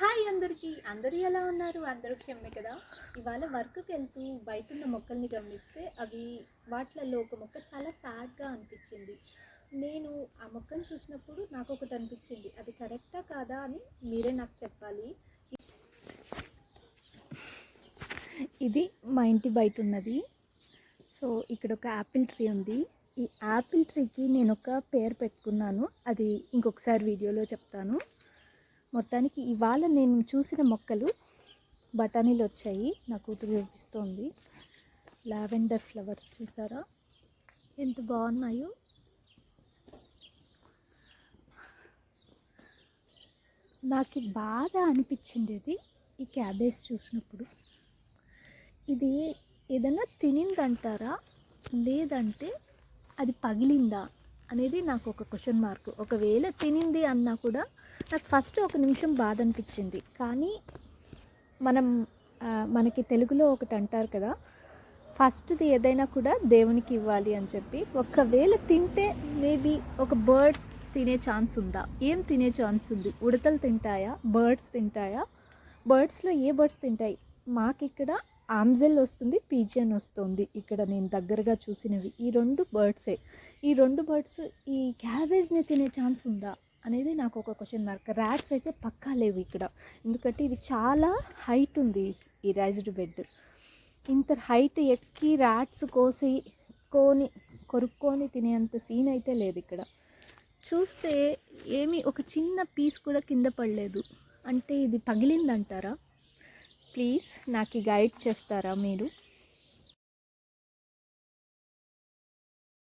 Hi అందరికీ. అందరూ ఎలా ఉన్నారు? అందరూ క్షేమే కదా? ఇవాళ వర్క్‌కి వెళ్తూ బయటున్న మొక్కల్ని గమనిస్తే వాటిలలో ఒక మొక్క చాలా సాడ్‌గా అనిపించింది. నేను ఆ మొక్కను చూసినప్పుడు నాకొకటి అనిపించింది. అది కరెక్టా కాదా అని మీరే నాకు చెప్పాలి. ఇది మా ఇంటి బయట ఉన్నది. సో ఇక్కడ ఒక యాపిల్ ట్రీ ఉంది. ఈ యాపిల్ ట్రీకి నేను ఒక పేరు పెట్టుకున్నాను. అది ఇంకొకసారి వీడియోలో చెప్తాను. మొత్తానికి ఇవాళ నేను చూసిన మొక్కలు బఠానీలు వచ్చాయి. నా కూతురు చూపిస్తోంది. లావెండర్ ఫ్లవర్స్ చూసారా ఎంత బాగున్నాయో. నాకు బాగా అనిపించింది ఈ క్యాబేజ్ చూసినప్పుడు. ఇది ఏదైనా తినిందంటారా లేదంటే అది పగిలిందా అనేది నాకు ఒక క్వశ్చన్ మార్క్. ఒకవేళ తినింది అన్నా కూడా నాకు ఫస్ట్ ఒక నిమిషం బాధ అనిపించింది. కానీ మనకి తెలుగులో ఒకటి అంటారు కదా, ఫస్ట్ది ఏదైనా కూడా దేవునికి ఇవ్వాలి అని చెప్పి. ఒకవేళ తింటే మేబీ ఒక బర్డ్స్ తినే ఛాన్స్ ఉందా? ఏం తినే ఛాన్స్ ఉంది? ఉడతలు తింటాయా? బర్డ్స్ తింటాయా? బర్డ్స్లో ఏ బర్డ్స్ తింటాయి? మాకిక్కడ ఆమ్జెల్ వస్తుంది, పీజియన్ వస్తుంది. ఇక్కడ నేను దగ్గరగా చూసినవి ఈ రెండు బర్డ్సే. ఈ రెండు బర్డ్స్ ఈ క్యాబేజ్ని తినే ఛాన్స్ ఉందా అనేది నాకు ఒక క్వశ్చన్ మార్క్. ర్యాట్స్ అయితే పక్కా లేవు ఇక్కడ, ఎందుకంటే ఇది చాలా హైట్ ఉంది. ఈ రైజ్డ్ బెడ్ ఇంత హైట్ ఎక్కి ర్యాట్స్ కొరుక్కొని తినేంత సీన్ అయితే లేదు ఇక్కడ. చూస్తే ఏమీ ఒక చిన్న పీస్ కూడా కింద పడలేదు. అంటే ఇది పగిలిందంటారా? ప్లీజ్ నాకు గైడ్ చేస్తారా మీరు?